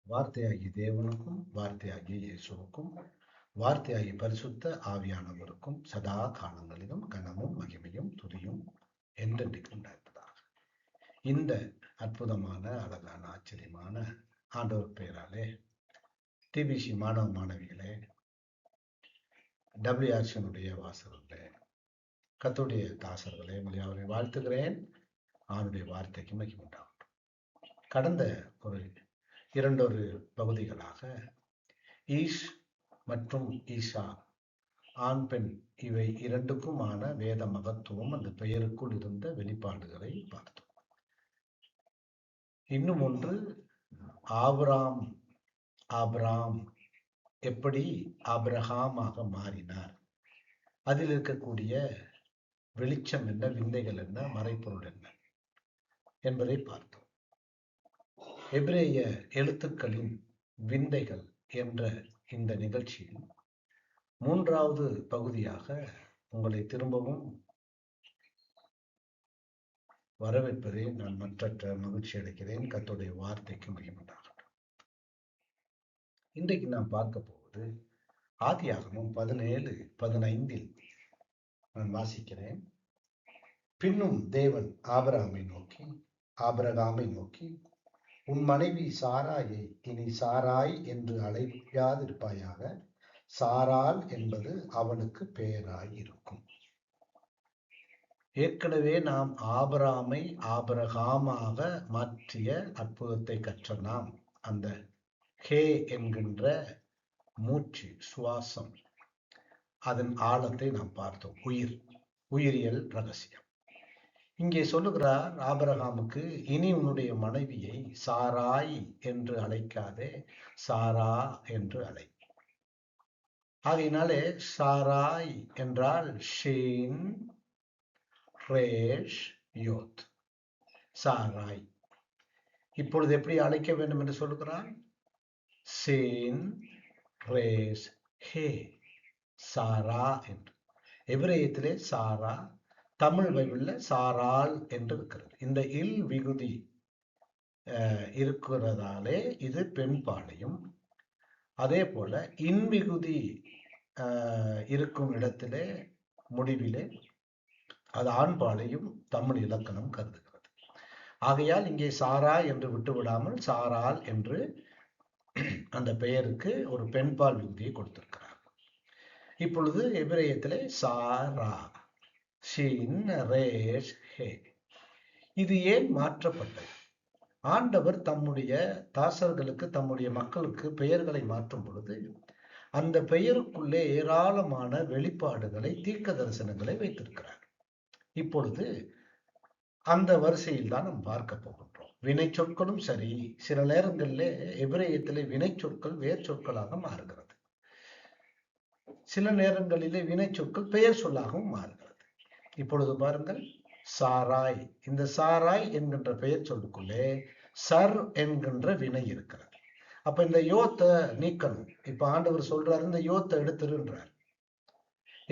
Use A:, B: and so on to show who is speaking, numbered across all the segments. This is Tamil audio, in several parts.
A: வார்த்தையாகிய தேவனுக்கும் வார்த்தையாகிய இயேசுவுக்கும் வார்த்தையாகிய பரிசுத்த ஆவியானவருக்கும் சதா காலங்களிலும் கனமும் மகிமையும் துதியும் என்றென்றைக்கும் உண்டாயிருப்பதாக. இந்த அற்புதமான அழகான ஆச்சரியமான ஆண்டவர் பெயராலே டிபிசி மாணவ மாணவிகளே, WRC வாசகர்களே, கர்த்தருடைய தாசர்களே, உங்களை அவரை வாழ்த்துகிறேன். ஆண்டுடைய வார்த்தைக்கு மகிமை உண்டாகட்டும். கடந்த ஒரு இரண்டொரு பகுதிகளாக ஈஷ் மற்றும் ஈஷா, ஆண் பெண், இவை இரண்டுக்குமான வேத மகத்துவம், அந்த பெயருக்குள் இருந்த வெளிப்பாடுகளை பார்த்தோம். இன்னும் ஒன்று ஆபிராம். ஆபிராம் எப்படி ஆபிரகாமாக மாறினார், அதில் இருக்கக்கூடிய வெளிச்சம் என்ன, விந்தைகள் என்ன, மறைப்பொருள் என்ன என்பதை பார்த்தோம். எபிரேய எழுத்துக்களின் விந்தைகள் என்ற இந்த நிகழ்ச்சியில் மூன்றாவது பகுதியாக உங்களை திரும்பவும் வரவேற்பதை நான் மற்றற்ற மகிழ்ச்சி அடைக்கிறேன். கர்த்தருடைய வார்த்தைக்கு மகிமையுண்டாகட்டும். இன்றைக்கு நான் பார்க்க போவது ஆதியாகமம் 17:15 நான் வாசிக்கிறேன். பின்னும் தேவன் ஆபிரகாமை நோக்கி உன் மனைவி சாராயை இனி சாராய் என்று அழைக்காதிருப்பாயாக, சாராள் என்பது அவனுக்கு பெயராய் இருக்கும். ஏற்கனவே நாம் ஆபிராமை ஆபிரகாமாக மாற்றிய அற்புதத்தை கற்ற நாம் அந்த ஹே என்கின்ற மூச்சு, சுவாசம், அதன் ஆழத்தை நாம் பார்த்தோம். உயிரியல் ரகசியம். இங்கே சொல்லுகிறார் ஆபிரகாமுக்கு, இனி உன்னுடைய மனைவியை சாராய் என்று அழைக்காதே, சாரா என்று அழை. ஆகையினாலே சாராய் என்றால் ஷீன் ரேஷ் யோத், சாராய். இப்பொழுது எப்படி அழைக்க வேண்டும் என்று சொல்லுகிறான்? சீன் ரேஸ் ஹே, சாரா என்று. எபிரேயத்திலே சாரா, தமிழ் பைபிள்ல சாராள் என்று இருக்கிறது. இந்த இல் விகுதி இருக்கிறதாலே இது பெண் பாலையும், அதே போல இன்விகுதி இருக்கும் இடத்திலே முடிவிலே அது ஆண் பாலையும் தமிழ் இலக்கணம் கருதுகிறது. ஆகையால் இங்கே சாரா என்று விட்டுவிடாமல் சாராள் என்று அந்த பெயருக்கு ஒரு பெண்பால் விகுதியை கொடுத்திருக்கிறார். இப்பொழுது எபிரேயத்திலே சாரா, ஷீன் ரேஷ் ஹே. இது ஏன் மாற்றப்பட்டது? ஆண்டவர் தம்முடைய தாசர்களுக்கு, தம்முடைய மக்களுக்கு பெயர்களை மாற்றும் பொழுது அந்த பெயருக்குள்ளே ஏராளமான வெளிப்பாடுகளை, தீர்க்க தரிசனங்களை வைத்திருக்கிறார். இப்பொழுது அந்த வரிசையில் தான் நாம் பார்க்க போகின்றோம். வினை சொற்களும் சரி, சில நேரங்களிலே எபிரேயத்திலே வினை சொற்கள் வேர் சொற்களாக மாறுகிறது. சில நேரங்களிலே வினை சொற்கள் பெயர் சொல்லாகவும் மாறுகிறது. இப்பொழுது பாருங்கள், சாராய். இந்த சாராய் என்கின்ற பெயர் சொல்லுக்குள்ளே சர் என்கின்ற வினை இருக்கிறது. அப்ப இந்த யோத்தை நீக்கணும். இப்ப ஆண்டவர் சொல்றாரு, இந்த யோத்தை எடுத்துருன்றார்.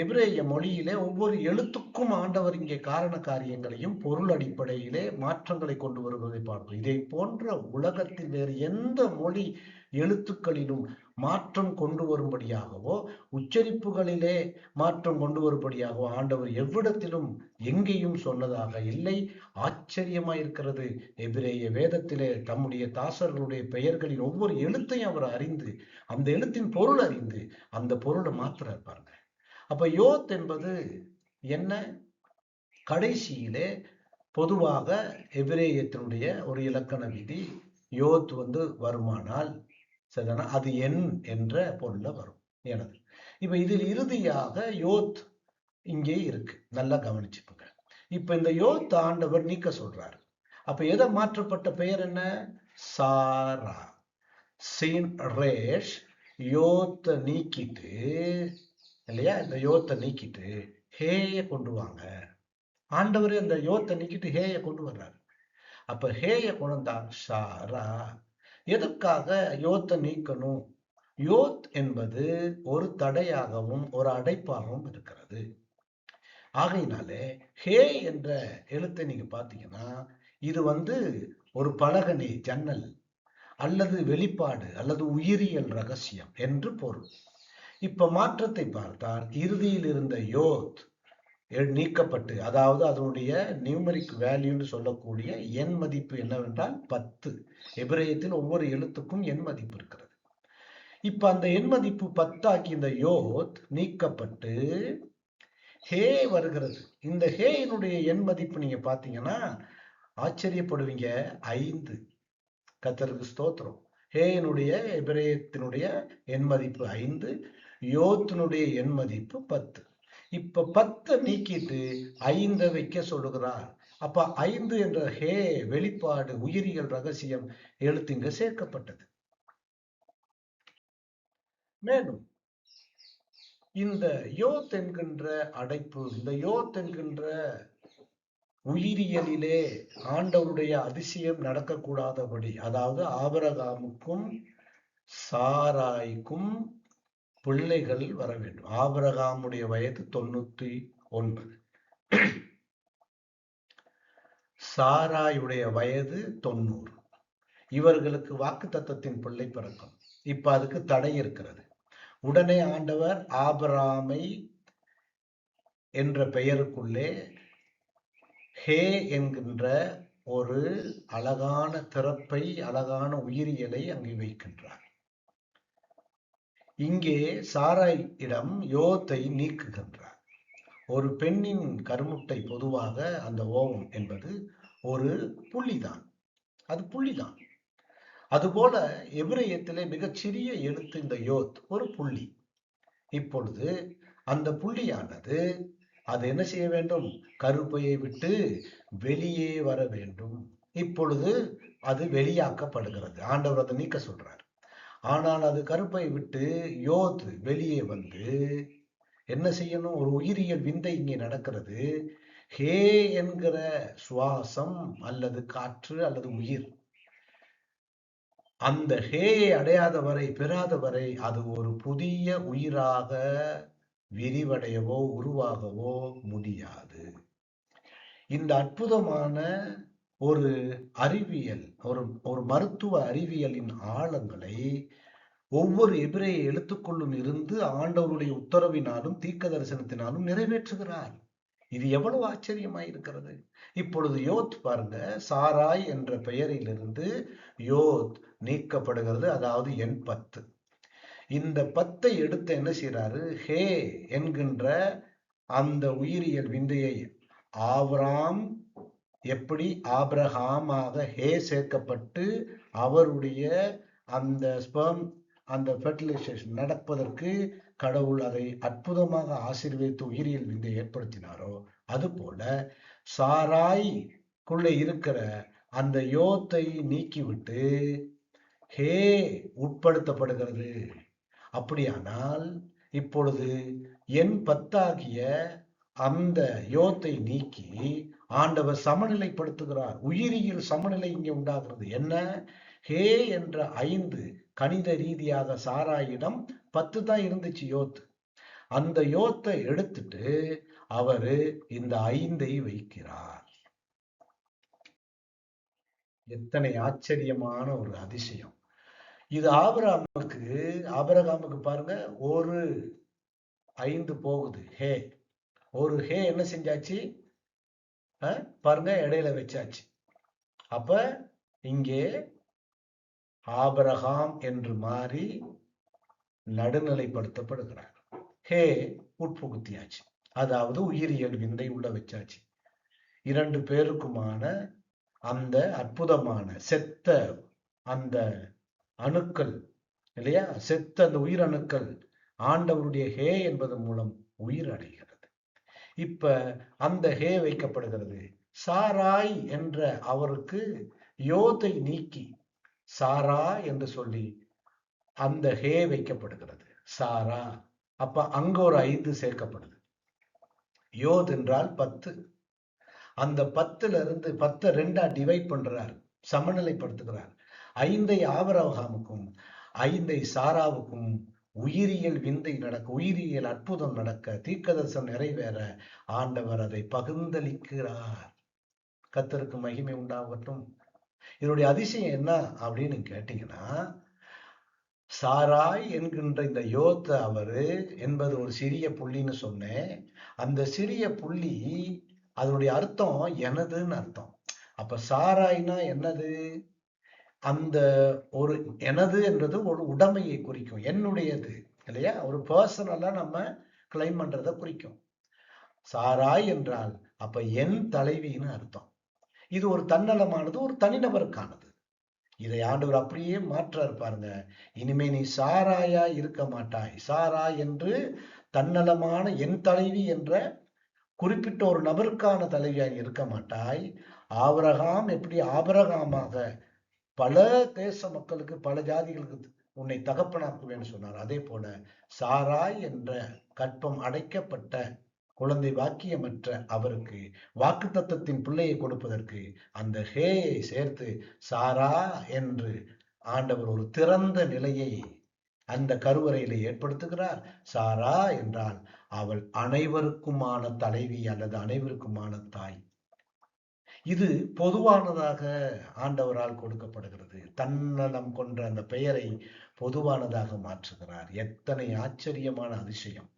A: எபிரேய மொழியிலே ஒவ்வொரு எழுத்துக்கும் ஆண்டவர் இங்கே காரண காரியங்களையும் பொருள் அடிப்படையிலே மாற்றங்களை கொண்டு வருவதை பார்க்கிறோம். இதை போன்ற உலகத்தில் வேறு எந்த மொழி எழுத்துக்களிலும் மாற்றம் கொண்டு வரும்படியாகவோ, உச்சரிப்புகளிலே மாற்றம் கொண்டு வரும்படியாகவோ ஆண்டவர் எவ்விடத்திலும் எங்கேயும் சொன்னதாக இல்லை. ஆச்சரியமாயிருக்கிறது. எபிரேய வேதத்திலே தம்முடைய தாசர்களுடைய பெயர்களின் ஒவ்வொரு எழுத்தையும் அவர் அறிந்து, அந்த எழுத்தின் பொருள் அறிந்து, அந்த பொருளை மாத்திர இருப்பாங்க. அப்ப யோத் என்பது என்ன? கடைசியிலே பொதுவாக எபிரேயத்தினுடைய ஒரு இலக்கண விதி, யோத் வருமானால் சரிதானா, அது என் என்ற பொருள்ல வரும். எனது இப்ப இதில் இறுதியாக யோத் இங்கே இருக்கு, நல்லா கவனிச்சுக்கோங்க. இப்ப இந்த யோத் ஆண்டவர் நீக்க சொல்றாரு. அப்ப எதை மாற்றப்பட்ட பெயர் என்ன? சாரா. சீன் ரேஷ் யோத்தை நீக்கிட்டு, இல்லையா, இந்த யோத்தை நீக்கிட்டு ஹேய கொண்டு வாங்க. ஆண்டவர் இந்த யோத்தை நீக்கிட்டு ஹேய கொண்டு வர்றாரு. அப்ப ஹேய கொண்டா சாரா. எதற்காக யோத்தை நீக்கணும்? யோத் என்பது ஒரு தடையாகவும் ஒரு அடைப்பாகவும் இருக்கிறது. ஆகையினாலே ஹே என்ற எழுத்தை நீங்க பாத்தீங்கன்னா, இது ஒரு பலகனி, ஜன்னல். அல்லது வெளிப்பாடு அல்லது உயிரியல் ரகசியம் என்று பொருள். இப்ப மாற்றத்தை பார்த்தால் இறுதியில் இருந்த யோத் நீக்கப்பட்டு, அதாவது அதனுடைய நியூமரிக் வேல்யூன்னு சொல்லக்கூடிய எண் மதிப்பு என்னவென்றால் 10. எபிரேயத்தில் ஒவ்வொரு எழுத்துக்கும் எண் மதிப்பு இருக்கிறது. இப்ப அந்த எண் மதிப்பு 10 ஆக்கி இந்த யோத் நீக்கப்பட்டு ஹே வருகிறது. இந்த ஹேயினுடைய எண் மதிப்பு நீங்க பாத்தீங்கன்னா ஆச்சரியப்படுவீங்க, 5. கர்த்தருக்கு ஸ்தோத்திரம். ஹேயினுடைய எபிரேயத்தினுடைய எண் மதிப்பு 5, யோத்தினுடைய எண் மதிப்பு 10. இப்ப 10 நீக்கிட்டு 5 வைக்க சொல்லுகிறார். அப்ப 5 என்ற ஹே வெளிப்பாடு உயிரியல் ரகசியம் எழுத்து இங்க சேர்க்கப்பட்டது. மேலும் இந்த யோத் என்கின்ற அடைப்பு, இந்த யோத் என்கின்ற உயிரியலிலே ஆண்டவருடைய அதிசயம் நடக்கக்கூடாதபடி, அதாவது ஆபிரகாமுக்கும் சாராய்க்கும் பிள்ளைகள் வர வேண்டும். ஆபிரகாமுடைய வயது 99, சாராயுடைய வயது 90. இவர்களுக்கு வாக்குத்தத்தத்தின் பிள்ளை பிறக்கும். இப்ப அதுக்கு தடை இருக்கிறது. உடனே ஆண்டவர் ஆபிரகாமை என்ற பெயருக்குள்ளே ஹே என்கின்ற ஒரு அழகான திறப்பை, அழகான உயிரியலை அங்கே வைக்கின்றார். இங்கே சாராய் இடம் யோத்தை நீக்குகின்றார். ஒரு பெண்ணின் கருமுட்டை பொதுவாக அந்த ஓவம் என்பது ஒரு புள்ளிதான், அது புள்ளிதான். அதுபோல எபிரேயத்திலே மிகச்சிறிய எழுத்து இந்த யோத் ஒரு புள்ளி. இப்பொழுது அந்த புள்ளியானது அது என்ன செய்ய வேண்டும்? கருப்பையை விட்டு வெளியே வர வேண்டும். இப்பொழுது அது வெளியாக்கப்படுகிறது. ஆண்டவர் அதை நீக்க சொல்றார். ஆனால் அது கருப்பை விட்டு யோத் வெளியே வந்து என்ன செய்யணும்? ஒரு உயிரியல் விந்தை இங்கே நடக்கிறது. ஹே என்கிற சுவாசம் அல்லது காற்று அல்லது உயிர் அந்த ஹேயை அடையாத வரை, பெறாத வரை அது ஒரு புதிய உயிராக விரிவடையவோ உருவாகவோ முடியாது. இந்த அற்புதமான ஒரு அறிவியல், ஒரு மருத்துவ அறிவியலின் ஆழங்களை ஒவ்வொரு எபிரேய எழுத்துக்குள்ளும் இருந்து ஆண்டவருடைய உத்தரவினாலும் தீர்க்க தரிசனத்தினாலும் நிறைவேற்றுகிறார். இது எவ்வளவு ஆச்சரியமாய் இருக்கிறது. இப்பொழுது யோத் பாருங்க, சாராய் என்ற பெயரிலிருந்து யோத் நீக்கப்படுகிறது, அதாவது எண் 10. இந்த 10 எடுத்து என்ன செய்யறாரு? ஹே என்கின்ற அந்த உயிரியல் விந்தையை ஆபிராம் எப்படி ஆபிரகாமாக ஹே சேர்க்கப்பட்டு அவருடைய அந்த ஸ்பெர்ம் அந்த ஃபெர்டிலைசேஷன் நடப்பதற்கு கடவுள் அதை அற்புதமாக ஆசீர்வதித்து உயிரியல் விந்தை ஏற்படுத்தினாரோ, அதுபோல சாராய்க்குள்ளே இருக்கிற அந்த யோத்தை நீக்கிவிட்டு ஹே உட்படுத்தப்படுகிறது. அப்படியானால் இப்பொழுது எண் 10 ஆகிய அந்த யோத்தை நீக்கி ஆண்டவர் சமநிலைப்படுத்துகிறார். உயிரியல் சமநிலை இங்கே உண்டாகிறது. என்ன? ஹே என்ற 5 கணித ரீதியாக சாராயிடம் 10 தான் இருந்துச்சு யோத். அந்த யோத்தை எடுத்துட்டு அவரு இந்த 5ஐ வைக்கிறார். எத்தனை ஆச்சரியமான ஒரு அதிசயம் இது! ஆபிரகாமுக்கு பாருங்க, ஒரு 5 போகுது ஹே. ஒரு ஹே என்ன செஞ்சாச்சு பாருங்க, இடையில வச்சாச்சு. அப்ப இங்கே ஆபிரகாம் என்று மாறி நடுநிலைப்படுத்தப்படுகிறார். ஹே உட்புகுத்தியாச்சு, அதாவது உயிரியல் விந்தை உள்ள வச்சாச்சு. 2 பேருக்குமான அந்த அற்புதமான செத்த அந்த அணுக்கள் இல்லையா, செத்த அந்த உயிரணுக்கள் ஆண்டவருடைய ஹே என்பது மூலம் உயிர் அடைகிறது. இப்ப அந்த ஹே வைக்கப்படுகிறது. சாராய் என்ற அவருக்கு யோதை நீக்கி சாரா என்று சொல்லி அந்த ஹே வைக்கப்படுகிறது, சாரா. அப்ப அங்க ஒரு 5 சேர்க்கப்படுது. யோத் என்றால் 10. அந்த 10ல இருந்து 10 2ஆ டிவைட் பண்றார், சமநிலைப்படுத்துகிறார். 5ஐ ஆபிரகாமுக்கும் 5ஐ சாராவுக்கும் உயிரியல் விந்தை நடக்க, உயிரியல் அற்புதம் நடக்க, தீர்க்கதரிசனம் நிறைவேற ஆண்டவர் அதை பகிர்ந்தளிக்கிறார். கர்த்தருக்கு மகிமை உண்டாகட்டும். இதனுடைய அதிசயம் என்ன அப்படின்னு கேட்டீங்கன்னா, சாராய் என்கின்ற இந்த யோத்த அவரு என்பது ஒரு சிறிய புள்ளின்னு சொன்னேன். அந்த சிறிய புள்ளி அதனுடைய அர்த்தம் எனதுன்னு அர்த்தம். அப்ப சாராய்னா என்னது? அந்த ஒரு எனது என்றது ஒரு உடைமையை குறிக்கும், என்னுடையது இல்லையா? ஒரு பர்சனலா நம்ம கிளைம் பண்றத குறிக்கும். சாராய் என்றால் அப்ப என் தலைவின்னு அர்த்தம். இது ஒரு தன்னலமானது, ஒரு தனிநபருக்கானது. இதை ஆண்டவர் அப்படியே மாற்றார் பாருங்க. இனிமே நீ சாராயா இருக்க மாட்டாய். சாரா என்று தன்னலமான என் தலைவி என்ற குறிப்பிட்ட ஒரு நபருக்கான தலைவியாய் இருக்க மாட்டாய். ஆபிரகாம் எப்படி ஆபிரகாமாக பல தேச மக்களுக்கு, பல ஜாதிகளுக்கு உன்னை தகப்பனாக்குவேன்னு சொன்னார். அதே போல சாராய் என்ற கற்பம் அடைக்கப்பட்ட குழந்தை வாக்கியமற்ற அவருக்கு வாக்குத்தத்தத்தின் பிள்ளையை கொடுப்பதற்கு அந்த ஹேயை சேர்த்து சாரா என்று ஆண்டவர் ஒரு திறந்த நிலையை அந்த கருவறையிலே ஏற்படுத்துகிறார். சாரா என்றால் அவள் அனைவருக்குமான தலைவி அல்லது அனைவருக்குமான தாய். இது பொதுவானதாக ஆண்டவரால் கொடுக்கப்படுகிறது. தன்னலம் கொன்ற அந்த பெயரை பொதுவானதாக மாற்றுகிறார். எத்தனை ஆச்சரியமான அதிசயம்!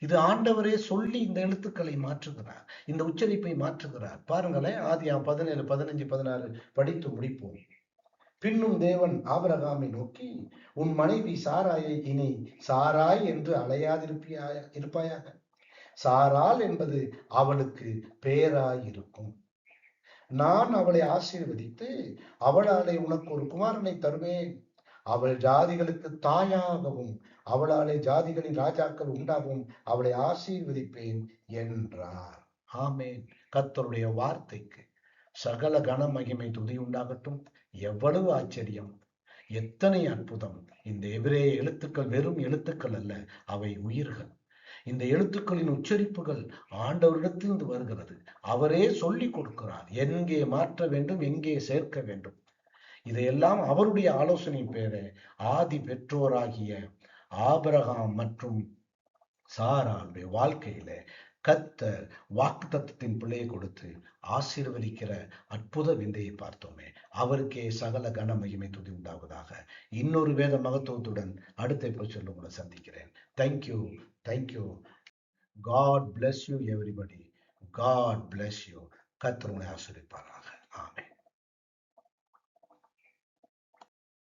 A: இது ஆண்டவரே சொல்லி இந்த எழுத்துக்களை மாற்றுகிறார், இந்த உச்சரிப்பை மாற்றுகிறார். பாருங்களேன், ஆதியாம் 17, 15, 16 படித்து முடிப்போம். பின்னும் தேவன் ஆபிரகாமை நோக்கி, உன் மனைவி சாராயை இனி சாராய் என்று இருப்பாயாக. சாராள் என்பது அவளுக்கு பேராயிருக்கும். நான் அவளை ஆசீர்வதித்து அவளாலே உனக்கு ஒரு குமாரனை தருவேன். அவள் ஜாதிகளுக்கு தாயாகவும் அவளாலே ஜாதிகளின் ராஜாக்கள் உண்டாகவும் அவளை ஆசீர்வதிப்பேன் என்றார். ஆமேன். கர்த்தருடைய வார்த்தைக்கு சகல கன மகிமை துதி உண்டாகட்டும். எவ்வளவு ஆச்சரியம், எத்தனை அற்புதம்! இந்த எபிரேய எழுத்துக்கள் வெறும் எழுத்துக்கள் அல்ல, அவை உயிர்கள். இந்த எழுத்துக்களின் உச்சரிப்புகள் ஆண்டவரிடத்திலிருந்து வருகிறது. அவரே சொல்லிக் கொடுக்கிறார், எங்கே மாற்ற வேண்டும், எங்கே சேர்க்க வேண்டும். இதையெல்லாம் அவருடைய ஆலோசனை பேர ஆதி பெற்றோராகிய ஆபிரகாம் மற்றும் சாராளுடைய வாழ்க்கையில கர்த்தர் வாக்குத்தத்தத்தின் பிள்ளையை கொடுத்து ஆசீர்வதிக்கிற அற்புத விந்தையை பார்த்தோமே. அவருக்கே சகல கன மகிமை துதி உண்டாவதாக. இன்னொரு வேத மகத்துவத்துடன் அடுத்த எபிசோட்ல உங்களை சந்திக்கிறேன். Thank you, thank you. God bless you everybody. God bless you. கர்த்தர் உங்களை ஆசீர்வதிப்பாராக. ஆமென்.